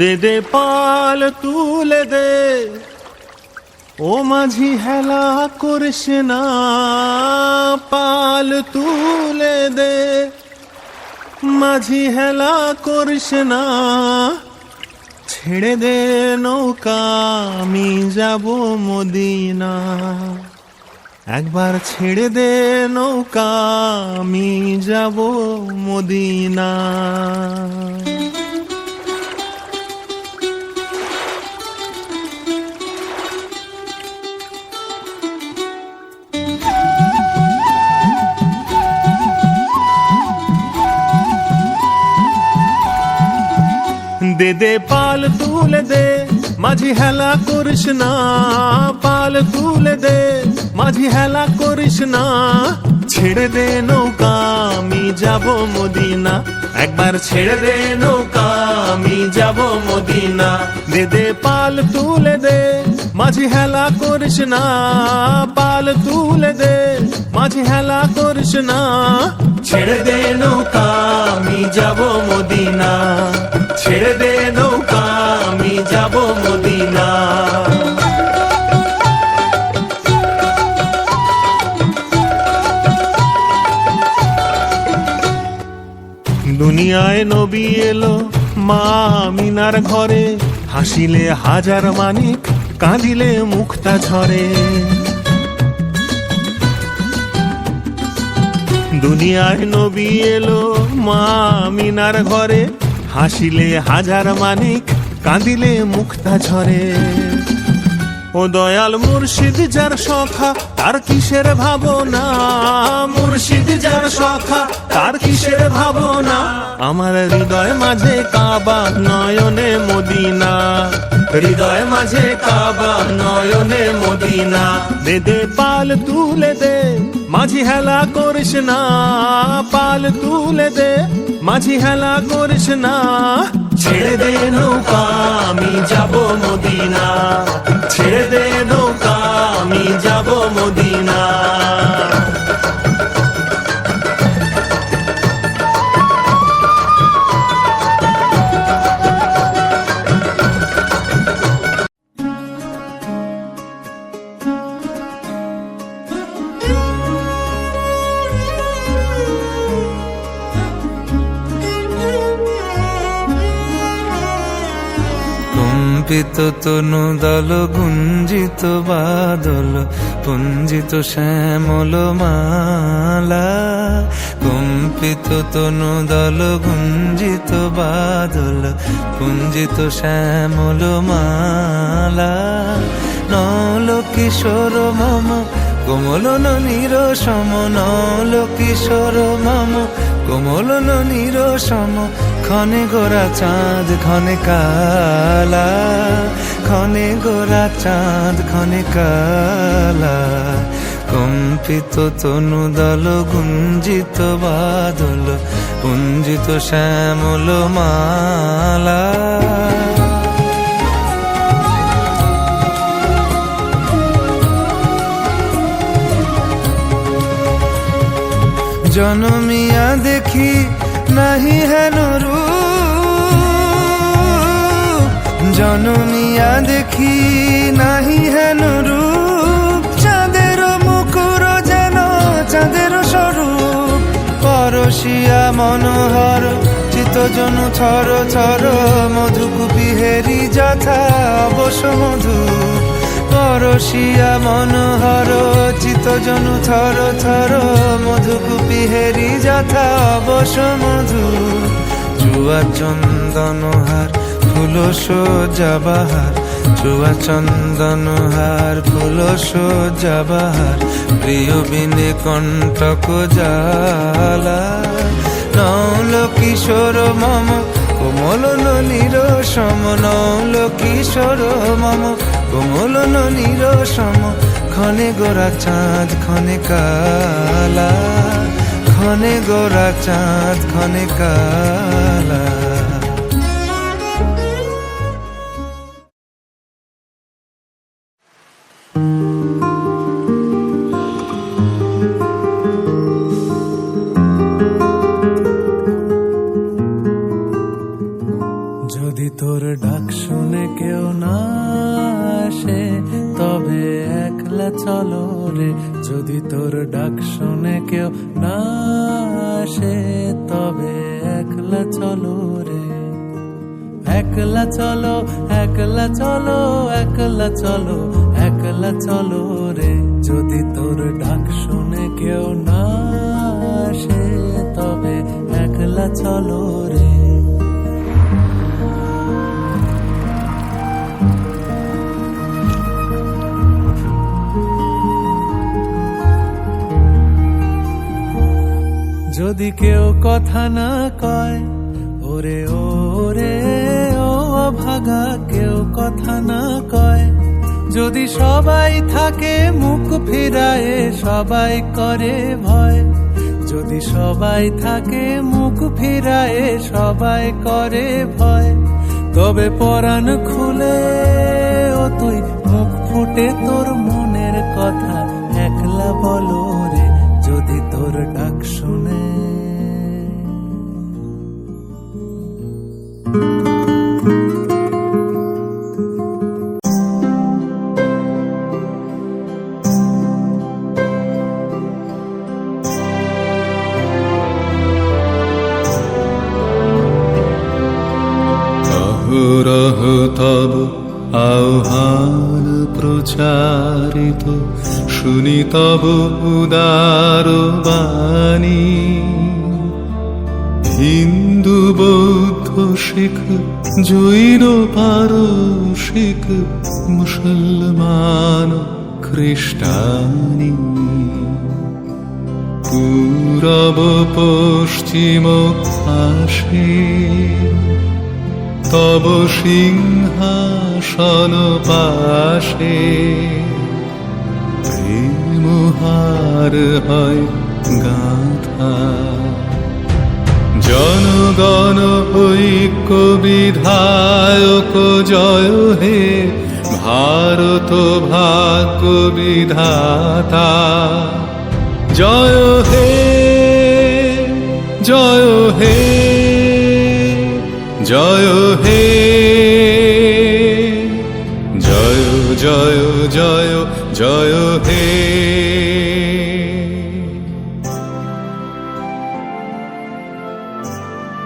দে দে পাল তুলে দে, ও মাঝি হেলা করিস না, পাল তুলে দে, মাঝি হেলা করিস না, ছেড়ে দে নৌকা আমি যাব মদিনা। একবার ছেড়ে দে নৌকা আমি যাব মদিনা। দে দে পাল তুলে দে, মাঝি হেলা করিস না, পাল তুলে দে, মাঝি হেলা করিস না, ছেড়ে দে নৌকা আমি যাব মদিনা। একবার ছেড়ে দে নৌকা আমি যাব মদিনা। দে দে পাল তুলে দে, মাঝি হেলা করিস না, পাল তুলে দে, মাঝি হেলা করিস না, ছেড়ে দে নৌকা আমি যাব মদিনা। ছেড়ে দে নৌকা আমি যাব মদিনা। দুনিয়ায় নবী এলো মা আমিনার ঘরে, হাসিলে হাজার মানিক কাঁদিলে মুক্তা ঝরে। দুনিয়ায় নবী এলো মা আমিনার ঘরে, হাসিলে হাজার মানিক কাঁদিলে মুক্তা ঝরে। ও দয়াল মুর্শিদ যার সখা তার কিসের ভাবনা, মুর্শিদ যার সখা তার কিসের ভাবনা, আমার হৃদয় মাঝে কাবা নয়নে মদিনা, হৃদয় মাঝে কাবা নয়নে মদিনা। দে দে পাল তুলে দে, মাঝি হেলা করিস না, পাল তুলে দে, মাঝি হেলা করিস না, ছেড়ে দে নৌকা আমি যাব মদিনা। ছেড়ে দে নৌকা আমি যাব মদিনা। কম্পিত তনু দল গুঞ্জিত বাদল, পুঞ্জিত শ্যামল মালা। কম্পিত তনু দল গুঞ্জিত বাদল, পুঞ্জিত শ্যামল মালা। নল কিশোর মম কোমল ননীর সম, নল কিশোর মম কোমল ননীর সম। ক্ষণে গোরা চাঁদ ক্ষণে কালা, ক্ষণে গোরা চাঁদ ক্ষণে কালা। কম্পিত তনু দল গুঞ্জিত বাদল, পুঞ্জিত শ্যামল মালা। জনমিয়া দেখি নাহি হেন রূপ, জনমিয়া দেখি নাহি হেন রূপ। চাঁদের মুকুর যেন চাঁদের স্বরূপ, পরশিয়া মনোহর চিত্তজনু থর থর। মধুকুপি হেরি যথা অবশ মধু, পরশিয়া মনোহর চিত্তজনু থর থর। মধুকুপি হেরি যথা অবশ মধু। চুয়া চন্দনহার ফুল সজ্জা বাহার, চুয়া চন্দনহার ফুল সজ্জা বাহার। প্রিয় বিনে কণ্টক জ্বালা। নল কিশোর মম কোমল ননীর সম, নল কিশোর মম কোমল ননীর সম। ক্ষণে গোরা চাঁদ ক্ষণে কালা, ক্ষণে গোরা চাঁদ ক্ষণে কালা। যদি তোর ডাক শুনে কেউ না আসে তবে একলা চলো রে, যদি তোর ডাক শুনে কেউ না আসে তবে একলা চলো রে। একলা চলো, একলা চলো, একলা চলো, একলা চলো রে, যদি তোর ডাক শুনে কেউ না আসে তবে একলা চলো রে। যদি কেউ কথা না কয় ওরে ওরে ও অভাগা, কেউ কথা না কয়, যদি সবাই থাকে মুখ ফিরায়ে সবাই করে ভয়, যদি সবাই থাকে মুখ ফিরায়ে সবাই করে ভয়, তবে পরাণ খুলে ও তুই মুখ ফুটে তোর মনের কথা একলা বলো রে, যদি তোর ডাক শুনে। অহরহ তব আহ্বান প্রচারিত, শুনি তব উদার বাণী। হিন্দু বৌদ্ধ শিখ জৈন পারসিক, মুসলমান খ্রিস্টানি, পূরব পশ্চিম আসে তব সিংহাসন পাশে। প্রেমহার হয় গাথা, জনগণ ঐক্য বিধায়ক জয় হে, ভারত ভাগ্য বিধাতা জয় হে, জয় হে, জয় হে, জয় জয় জয় জয় হে।